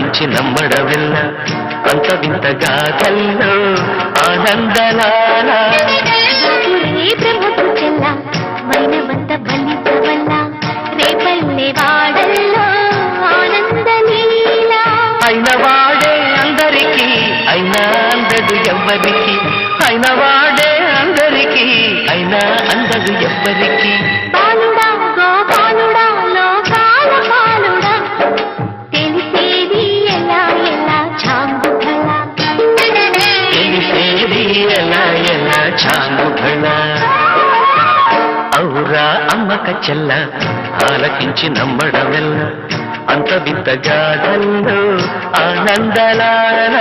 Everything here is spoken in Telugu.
ఆలకించి నమ్మడవెల్ల అంత వింతగాథల్లో ఆనందలాల బ్రహ్మకు చెల్ల మైనవంత బలిసవల్ల రేపల్లె వాడల్లో ఆనందలీల అయినవాడే అందరికీ అయినా అందదు ఎవ్వరికి అయినవాడే అందరికీ అయినా అందదు ఎవ్వరికి బాలుడా గోపాలుడా లోకాల పాలుడా తెలిసేది ఎలా ఎలా చాంగుఫల తెలిసేది ఎలా ఎలా చాంగుఫల ఔరా అమ్మక చెల్ల ఆలకించి నమ్మడమెల్ల అంత వింతగాథల్లో ఆనందలాల